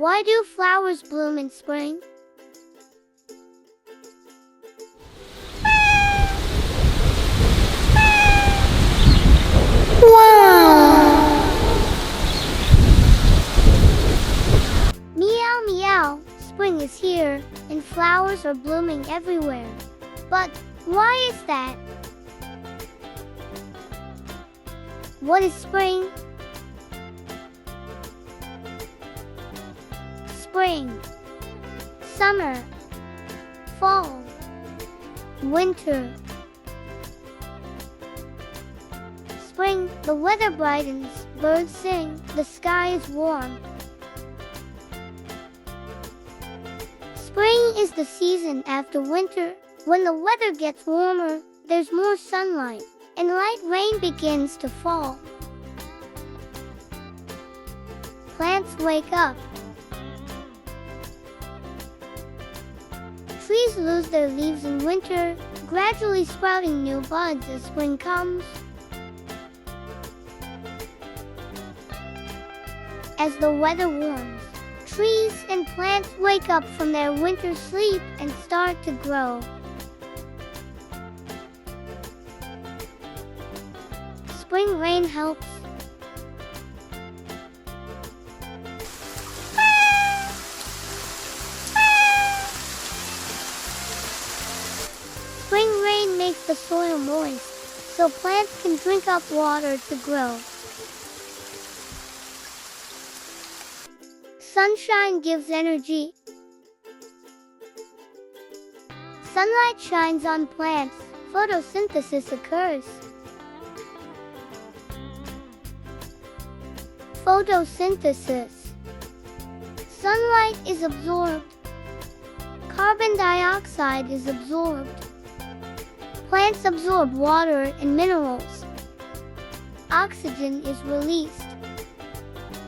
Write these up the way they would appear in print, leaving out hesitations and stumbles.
Why do flowers bloom in spring? Meow meow, spring is here, and flowers are blooming everywhere. But why is that? What is spring? Spring, summer, fall, winter. Spring, the weather brightens, birds sing, the sky is warm. Spring is the season after winter. When the weather gets warmer, there's more sunlight, and light rain begins to fall. Plants wake up. Trees lose their leaves in winter, gradually sprouting new buds as spring comes. As the weather warms, trees and plants wake up from their winter sleep and start to grow. Spring rain helps. Spring rain makes the soil moist, so plants can drink up water to grow. Sunshine gives energy. Sunlight shines on plants, photosynthesis occurs. Photosynthesis. Sunlight is absorbed. Carbon dioxide is absorbed. Plants absorb water and minerals. Oxygen is released.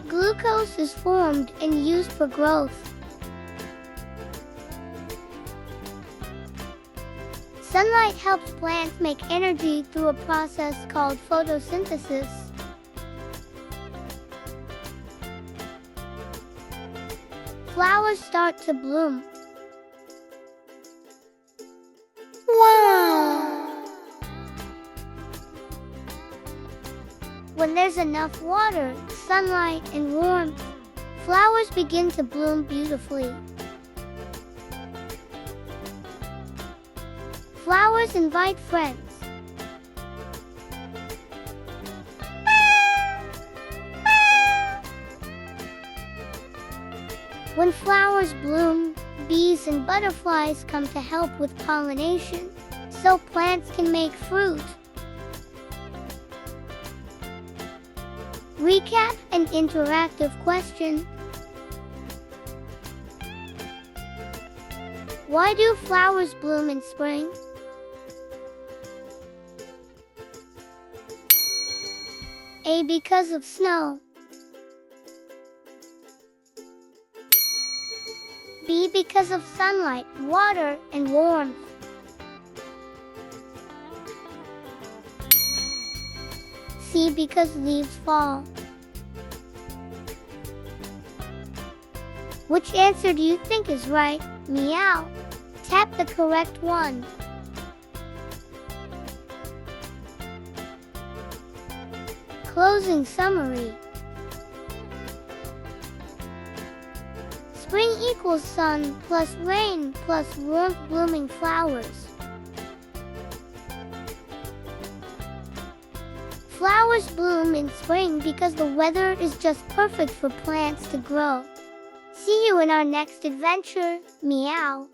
Glucose is formed and used for growth. Sunlight helps plants make energy through a process called photosynthesis. Flowers start to bloom. Wow! When there's enough water, sunlight, and warmth, flowers begin to bloom beautifully. Flowers invite friends. When flowers bloom, bees and butterflies come to help with pollination, so plants can make fruit. Recap and interactive question. Why do flowers bloom in spring? A. Because of snow. B. Because of sunlight, water, and warmth. C. Because leaves fall. Which answer do you think is right? Meow. Tap the correct one. Closing summary. Spring equals sun plus rain plus warmth blooming flowers. Flowers bloom in spring because the weather is just perfect for plants to grow. See you in our next adventure. Meow.